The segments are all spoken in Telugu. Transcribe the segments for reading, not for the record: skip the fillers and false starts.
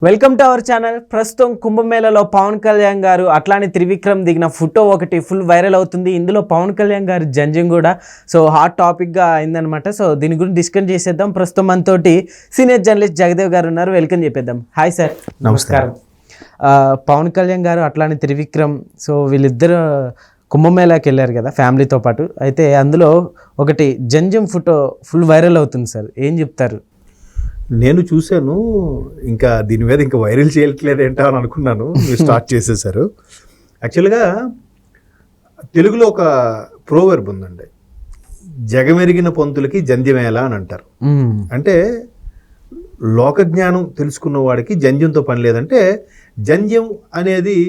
Welcome to our channel. ప్రస్తుతం కుంభమేళలో పవన్ కళ్యాణ్ గారు అట్లానే త్రివిక్రమ్ దిగిన ఫోటో ఒకటి ఫుల్ వైరల్ అవుతుంది. ఇందులో పవన్ కళ్యాణ్ గారు జడ్జింగ్ కూడా హాట్ టాపిక్గా అయిందనమాట. దీని గురించి డిస్కస్ చేసేద్దాం. ప్రస్తుతం మనతోటి సీనియర్ జర్నలిస్ట్ జగదేవ్ గారు ఉన్నారు. వెల్కమ్ చెప్పేద్దాం. Hi sir. నమస్కారం. పవన్ కళ్యాణ్ గారు అట్లానే త్రివిక్రమ్ వీళ్ళిద్దరు కుంభమేళాకి వెళ్ళారు కదా ఫ్యామిలీతో పాటు. అయితే అందులో ఒకటి జంజం ఫోటో ఫుల్ వైరల్ అవుతుంది సార్, ఏం చెప్తారు? నేను చూశాను, ఇంకా దీని మీద ఇంకా వైరల్ చేయట్లేదు ఏంటో అని అనుకున్నాను. మీరు స్టార్ట్ చేసేసారు. యాక్చువల్గా తెలుగులో ఒక ప్రోవర్బ్ ఉందండి, జగమెరిగిన పొంతులకి జంధ్యమేళ అని అంటారు. అంటే లోకజ్ఞానం తెలుసుకున్న వాడికి జంధ్యంతో పని లేదంటే, జంధ్యం అనేది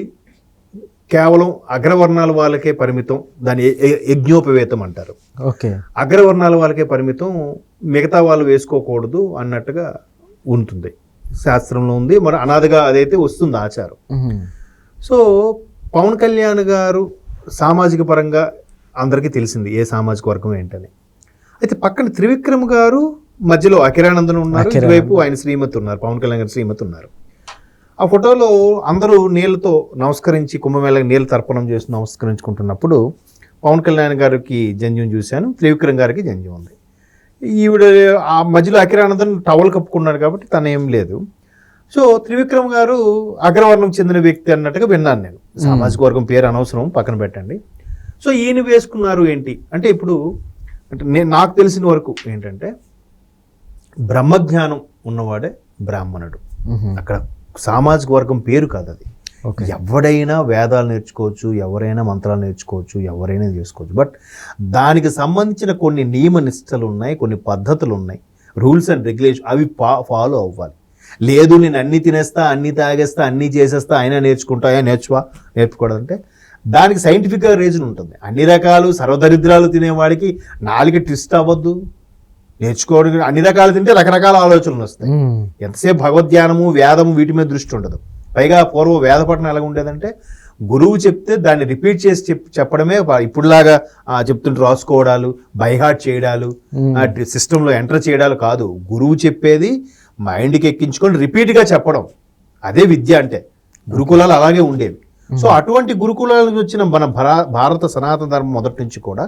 కేవలం అగ్రవర్ణాల వాళ్ళకే పరిమితం, దాని యజ్ఞోపవేతం అంటారు. ఓకే, అగ్రవర్ణాల వాళ్ళకే పరిమితం, మిగతా వాళ్ళు వేసుకోకూడదు అన్నట్టుగా ఉంటుంది, శాస్త్రంలో ఉంది. మరి అనాదిగా అదైతే వస్తుంది ఆచారం. సో పవన్ కళ్యాణ్ గారు సామాజిక పరంగా అందరికీ తెలిసింది ఏ సామాజిక వర్గం ఏంటని. అయితే పక్కన త్రివిక్రమ్ గారు మధ్యలో అఖిరానందన్ ఉన్నారు, ఇటువైపు ఆయన శ్రీమతి ఉన్నారు, పవన్ కళ్యాణ్ గారి శ్రీమతి ఉన్నారు. ఆ ఫోటోలో అందరూ నీళ్ళతో నమస్కరించి కుంభమేళకి నీళ్ళు తర్పణం చేసి నమస్కరించుకుంటున్నప్పుడు పవన్ కళ్యాణ్ గారికి జంధ్యం చూశాను, త్రివిక్రమ్ గారికి జంధ్యం ఉంది. ఈవిడ ఆ మధ్యలో అఖిరానందన్ టవల్ కప్పుకున్నాడు కాబట్టి తను ఏం లేదు. సో త్రివిక్రమ్ గారు అగ్రవర్ణం చెందిన వ్యక్తి అన్నట్టుగా విన్నాను నేను. సామాజిక వర్గం పేరు అనవసరం, పక్కన పెట్టండి. సో ఈయన వేసుకున్నారు ఏంటి అంటే, ఇప్పుడు అంటే నాకు తెలిసిన వరకు ఏంటంటే, బ్రహ్మజ్ఞానం ఉన్నవాడే బ్రాహ్మణుడు. అక్కడ సామాజిక వర్గం పేరు కాదు అది. ఎవడైనా వేదాలు నేర్చుకోవచ్చు, ఎవరైనా మంత్రాలు నేర్చుకోవచ్చు, ఎవరైనా చేసుకోవచ్చు. బట్ దానికి సంబంధించిన కొన్ని నియమ నిష్టలు ఉన్నాయి, కొన్ని పద్ధతులు ఉన్నాయి, రూల్స్ అండ్ రెగ్యులేషన్, అవి ఫాలో అవ్వాలి. లేదు నేను అన్నీ తినేస్తా, అన్నీ తాగేస్తా, అన్నీ చేసేస్తా, అయినా నేర్చుకుంటాయా, నేర్చుకోవడంటే దానికి సైంటిఫిక్గా రీజన్ ఉంటుంది. అన్ని రకాలు సర్వదరిద్రాలు తినేవాడికి నాలుగు ట్విస్ట్ అవ్వద్దు. నేర్చుకోవడం అన్ని రకాలు తింటే రకరకాల ఆలోచనలు వస్తాయి. ఎంతసేపు భగవద్ధ్యానము వేదము వీటి మీద దృష్టి ఉండదు. పైగా పూర్వ వేద పఠనం ఎలా ఉండేదంటే, గురువు చెప్తే దాన్ని రిపీట్ చేసి చెప్పడమే. ఇప్పుడులాగా చెప్తుంటే రాసుకోవడాలు, బైహార్ట్ చేయడాలు, సిస్టంలో ఎంటర్ చేయడాలు కాదు. గురువు చెప్పేది మైండ్కి ఎక్కించుకొని రిపీట్గా చెప్పడం, అదే విద్య అంటే. గురుకులాలు అలాగే ఉండేవి. సో అటువంటి గురుకులాల నుంచి వచ్చిన మన భారత సనాతన ధర్మం మొదటి నుంచి కూడా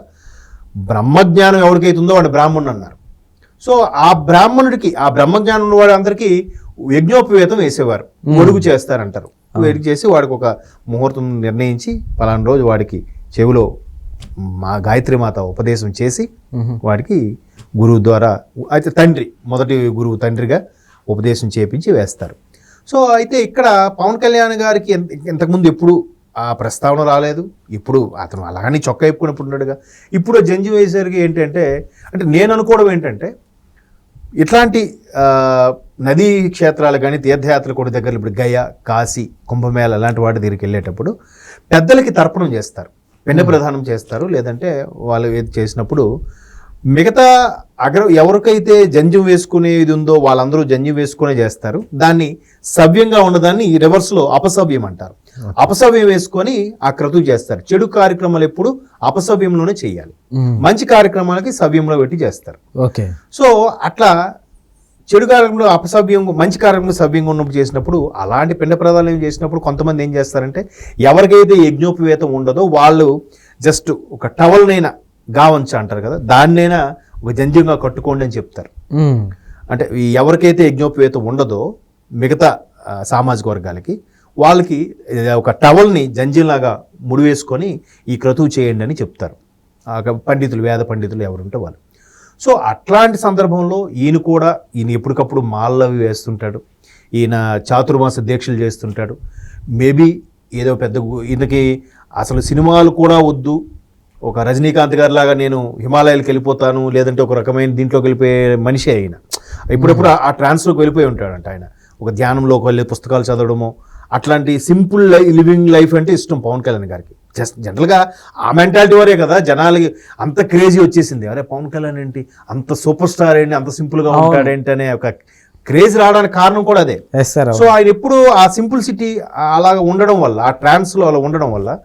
బ్రహ్మజ్ఞానం ఎవరికైతుందో వాడు బ్రాహ్మణుడు అన్నారు. సో ఆ బ్రాహ్మణుడికి, ఆ బ్రహ్మజ్ఞానం ఉన్న వాడు అందరికీ యజ్ఞోపవేతం వేసేవారు, ఒడుగు చేస్తారంటారు. వేడికి చేసి వాడికి ఒక ముహూర్తం నిర్ణయించి పలానా రోజు వాడికి చెవిలో మా గాయత్రి మాత ఉపదేశం చేసి వాడికి గురువు ద్వారా, అయితే తండ్రి, మొదటి గురువు తండ్రిగా ఉపదేశం చేపించి వేస్తారు. సో అయితే ఇక్కడ పవన్ కళ్యాణ్ గారికి ఇంతకుముందు ఎప్పుడు ఆ ప్రస్తావన రాలేదు. ఇప్పుడు అతను అలాగని చొక్కా ఇప్పుకున్నప్పుడు ఉన్నాడుగా. ఇప్పుడు జంజి వేసేసరికి ఏంటంటే, అంటే నేను అనుకోవడం ఏంటంటే, ఇట్లాంటి నదీ క్షేత్రాలు కానీ తీర్థయాత్రలు కూడా దగ్గర, ఇప్పుడు గయా, కాశీ, కుంభమేళ అలాంటి వాటి దగ్గరికి వెళ్ళేటప్పుడు పెద్దలకి తర్పణం చేస్తారు, పిండ ప్రదానం చేస్తారు. లేదంటే వాళ్ళు ఏది చేసినప్పుడు మిగతా ఎవరికైతే జంజం వేసుకునే ఇది ఉందో వాళ్ళందరూ జంజం వేసుకునే చేస్తారు. దాన్ని సవ్యంగా ఉన్నదాన్ని రివర్స్లో అపసవ్యం అంటారు. అపసవ్యం వేసుకొని ఆ క్రతువు చేస్తారు. చెడు కార్యక్రమాలు ఎప్పుడు అపసవ్యంలోనే చేయాలి, మంచి కార్యక్రమాలకి సవ్యంలో పెట్టి చేస్తారు. ఓకే. సో అట్లా చెడు కార్యక్రమంలో అపసవ్యం, మంచి కార్యక్రమంలో సవ్యంగా ఉన్నప్పుడు చేసినప్పుడు, అలాంటి పిండ ప్రదానం చేసినప్పుడు కొంతమంది ఏం చేస్తారంటే, ఎవరికైతే యజ్ఞోపవేతం ఉండదో వాళ్ళు జస్ట్ ఒక టవల్నైనా, గావంచ అంటారు కదా, దాన్నైనా ఒక జంజంగా కట్టుకోండి అని చెప్తారు. అంటే ఎవరికైతే యజ్ఞోపవేతం ఉండదో మిగతా సామాజిక వర్గాలకి, వాళ్ళకి ఒక టవల్ని జంజంలాగా ముడివేసుకొని ఈ క్రతువు చేయండి అని చెప్తారు పండితులు, వేద పండితులు ఎవరుంటే వాళ్ళు. సో అట్లాంటి సందర్భంలో ఈయన ఎప్పటికప్పుడు మాలవి వేస్తుంటాడు, ఈయన చాతుర్మాస దీక్షలు చేస్తుంటాడు. మేబీ ఏదో పెద్ద ఈయనకి అసలు సినిమాలు కూడా వద్దు, ఒక రజనీకాంత్ గారి లాగా నేను హిమాలయాలకు వెళ్ళిపోతాను, లేదంటే ఒక రకమైన దీంట్లోకి వెళ్ళిపోయే మనిషి అయిన. ఇప్పుడప్పుడు ఆ ట్రాన్స్లోకి వెళ్ళిపోయి ఉంటాడంట ఆయన. ఒక ధ్యానంలోకి వెళ్ళి పుస్తకాలు చదవడము, అట్లాంటి సింపుల్ లివింగ్ లైఫ్ అంటే ఇష్టం పవన్ కళ్యాణ్ గారికి. జస్ట్ జనరల్గా ఆ మెంటాలిటీ వారే కదా జనాలకి అంత క్రేజీ వచ్చేసింది. అరే పవన్ కళ్యాణ్ ఏంటి అంత సూపర్ స్టార్ ఏంటి, అంత సింపుల్గా ఉంటాడేంటి అనే ఒక క్రేజ్ రావడానికి కారణం కూడా అదే. సో ఆయన ఎప్పుడు ఆ సింపుల్సిటీ అలాగ ఉండడం వల్ల, ఆ ట్రాన్స్లో అలా ఉండడం వల్ల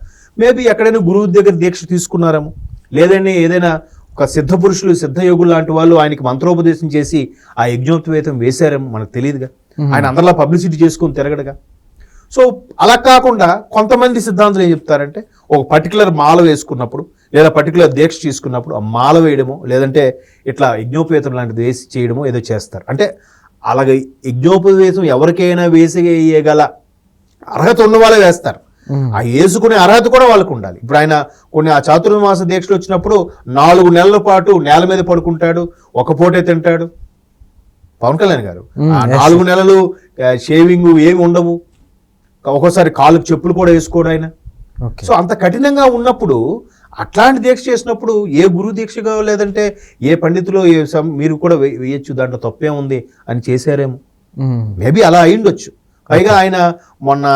మేబీ ఎక్కడైనా గురువు దగ్గర దీక్ష తీసుకున్నారేమో, లేదంటే ఏదైనా ఒక సిద్ధ పురుషులు, సిద్ధయోగులు లాంటి వాళ్ళు ఆయనకి మంత్రోపదేశం చేసి ఆ యజ్ఞోపవేతం వేశారేమో, మనకు తెలియదుగా. ఆయన అందరిలా పబ్లిసిటీ చేసుకొని తిరగడుగా. సో అలా కాకుండా కొంతమంది సిద్ధాంతులు ఏం చెప్తారంటే ఒక పర్టికులర్ మాల వేసుకున్నప్పుడు లేదా పర్టికులర్ దీక్ష తీసుకున్నప్పుడు ఆ మాల వేయడమో లేదంటే ఇట్లా యజ్ఞోపేతం లాంటిది వేసి చేయడమో ఏదో చేస్తారు. అంటే అలాగే యజ్ఞోపవేతం ఎవరికైనా వేసేయగల అర్హత ఉన్న వాళ్ళే వేస్తారు. ఆ వేసుకునే అర్హత కూడా వాళ్ళకు ఉండాలి. ఇప్పుడు ఆయన కొన్ని ఆ చాతుర్మాస దీక్షలు వచ్చినప్పుడు 4 నెలల పాటు నేల మీద పడుకుంటాడు, ఒక పూటే తింటాడు పవన్ కళ్యాణ్ గారు. ఆ 4 నెలలు షేవింగ్ ఏమి ఉండవు, ఒక్కోసారి కాళ్ళకు చెప్పులు కూడా వేసుకోడు ఆయన. సో అంత కఠినంగా ఉన్నప్పుడు అట్లాంటి దీక్ష చేసినప్పుడు ఏ గురు దీక్షగా లేదంటే ఏ పండితులు మీరు కూడా వేయచ్చు, దాంట్లో తప్పే ఉంది అని చేశారేమో, మేబీ అలా అయ్యుండొచ్చు. పైగా ఆయన మొన్న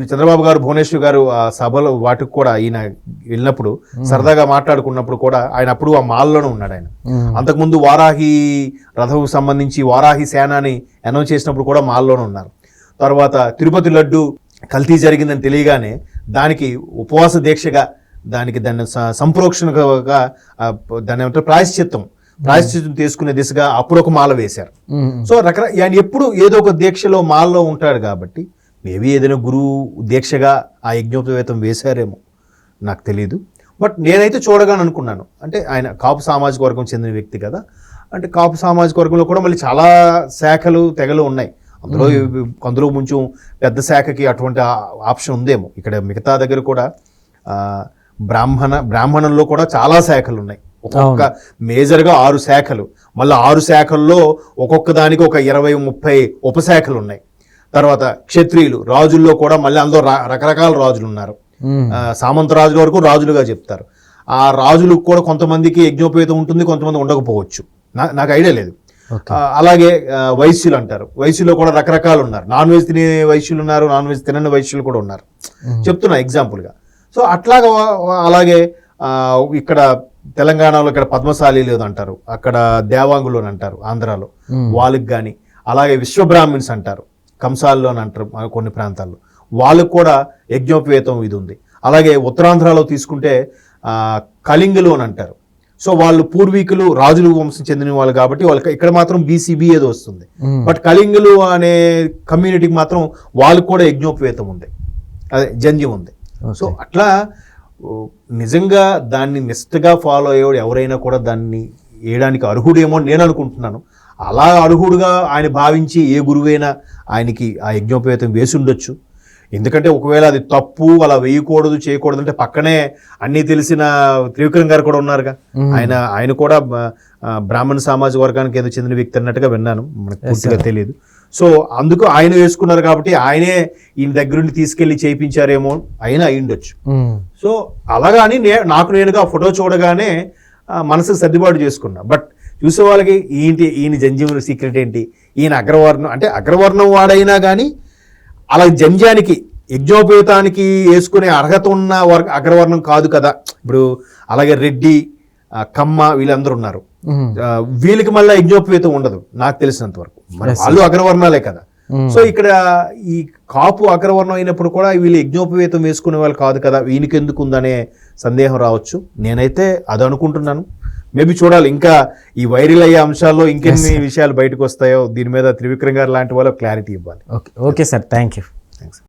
చంద్రబాబు గారు భువనేశ్వర్ గారు ఆ సభలో వాటికి కూడా ఈయన వెళ్ళినప్పుడు సరదాగా మాట్లాడుకున్నప్పుడు కూడా ఆయన అప్పుడు ఆ మాల్లోనే ఉన్నాడు. ఆయన అంతకుముందు వారాహి రథకు సంబంధించి వారాహి సేనాని అనౌన్స్ చేసినప్పుడు కూడా మాల్లోనే ఉన్నారు. తర్వాత తిరుపతి లడ్డు కల్తీ జరిగిందని తెలియగానే దానికి ఉపవాస దీక్షగా దాన్ని సంప్రోక్షణగా దాన్ని ఏమంటారు ప్రాయశ్చిత్తం తీసుకునే దిశగా అప్పుడు ఒక మాల వేశారు. సో ఆయన ఎప్పుడు ఏదో ఒక దీక్షలో మాల్లో ఉంటాడు కాబట్టి మేబీ ఏదైనా గురువు దీక్షగా ఆ యజ్ఞోపవేతం వేశారేమో నాకు తెలియదు. బట్ నేనైతే చూడగానే అనుకున్నాను, అంటే ఆయన కాపు సామాజిక వర్గం చెందిన వ్యక్తి కదా, అంటే కాపు సామాజిక వర్గంలో కూడా మళ్ళీ చాలా శాఖలు తెగలు ఉన్నాయి. అందులో కొంచెం పెద్ద శాఖకి అటువంటి ఆప్షన్ ఉందేమో. ఇక్కడ మిగతా దగ్గర కూడా బ్రాహ్మణంలో కూడా చాలా శాఖలు ఉన్నాయి. ఒక్కొక్క మేజర్గా 6 శాఖలు, మళ్ళీ 6 శాఖల్లో ఒక్కొక్క దానికి ఒక 20-30 ఉపశాఖలు ఉన్నాయి. తర్వాత క్షత్రియులు రాజుల్లో కూడా మళ్ళీ అందులో రకరకాల రాజులు ఉన్నారు. సామంత రాజుల వరకు రాజులుగా చెప్తారు. ఆ రాజులకు కూడా కొంతమందికి యజ్ఞోపేతం ఉంటుంది, కొంతమంది ఉండకపోవచ్చు, నాకు ఐడియా లేదు. అలాగే వైశ్యులు అంటారు, వైశ్యులో కూడా రకరకాలు ఉన్నారు. నాన్ వెజ్ తినే వైశ్యులు ఉన్నారు, నాన్ వెజ్ తినని వైశ్యులు కూడా ఉన్నారు, చెప్తున్నా ఎగ్జాంపుల్గా. సో అట్లాగా అలాగే ఇక్కడ తెలంగాణలో ఇక్కడ పద్మశాలి లేదు అంటారు, అక్కడ దేవాంగులు అని అంటారు ఆంధ్రాలో, వాళ్ళకి కానీ అలాగే విశ్వబ్రాహ్మిన్స్ అంటారు కంసాల్లో అని అంటారు కొన్ని ప్రాంతాల్లో, వాళ్ళకు కూడా యజ్ఞోపవేతం ఇది ఉంది. అలాగే ఉత్తరాంధ్రలో తీసుకుంటే కళింగులు అని అంటారు. సో వాళ్ళు పూర్వీకులు రాజులు వంశం చెందిన వాళ్ళు కాబట్టి వాళ్ళకి ఇక్కడ మాత్రం బీసీబీ ఏదో వస్తుంది. బట్ కళింగులు అనే కమ్యూనిటీకి మాత్రం వాళ్ళకు కూడా యజ్ఞోపవేతం ఉంది, అదే జంధ్యం ఉంది. సో అట్లా నిజంగా దాన్ని నిష్ఠగా ఫాలో అయ్యేవాడు ఎవరైనా కూడా దాన్ని వేయడానికి అర్హుడేమో నేను అనుకుంటున్నాను. అలా అర్హుడుగా ఆయన భావించి ఏ గురువైనా ఆయనకి ఆ యజ్ఞోపవేతం వేసి ఉండొచ్చు. ఎందుకంటే ఒకవేళ అది తప్పు, అలా వేయకూడదు చేయకూడదు అంటే పక్కనే అన్నీ తెలిసిన త్రివిక్రమ్ గారు కూడా ఉన్నారుగా. ఆయన కూడా బ్రాహ్మణ సామాజిక వర్గానికి ఏదో చెందిన వ్యక్తి అన్నట్టుగా విన్నాను, మనకు పూర్తిగా తెలియదు. సో అందుకు ఆయన వేసుకున్నారు కాబట్టి ఆయనే ఈయన దగ్గరుండి తీసుకెళ్లి చేయించారేమో అయినా అయ్యుండొచ్చు. సో అలాగని నాకు నేనుగా ఫోటో చూడగానే మనసుకు సర్దుబాటు చేసుకున్నా. బట్ చూసే వాళ్ళకి ఈయన జంధ్యం సీక్రెట్ ఏంటి, ఈయన అగ్రవర్ణం అంటే అగ్రవర్ణం వాడైనా కానీ అలా జంధ్యానికి యజ్ఞోపేతానికి వేసుకునే అర్హత ఉన్న అగ్రవర్ణం కాదు కదా. ఇప్పుడు అలాగే రెడ్డి కమ్మ వీళ్ళందరూ ఉన్నారు, వీళ్ళకి మళ్ళీ యజ్ఞోపవేతం ఉండదు నాకు తెలిసినంత వరకు, వాళ్ళు అగ్రవర్ణాలే కదా. సో ఇక్కడ ఈ కాపు అగ్రవర్ణం అయినప్పుడు కూడా వీళ్ళు యజ్ఞోపవేతం వేసుకునే వాళ్ళు కాదు కదా, వీనికి ఎందుకు ఉందనే సందేహం రావచ్చు. నేనైతే అది అనుకుంటున్నాను. మేబీ చూడాలి, ఇంకా ఈ వైరల్ అయ్యే అంశాల్లో ఇంకెన్ని విషయాలు బయటకు వస్తాయో దీని మీద త్రివిక్రమ్ గారు లాంటి వాళ్ళు క్లారిటీ ఇవ్వాలి. Okay sir, thank you. Thanks.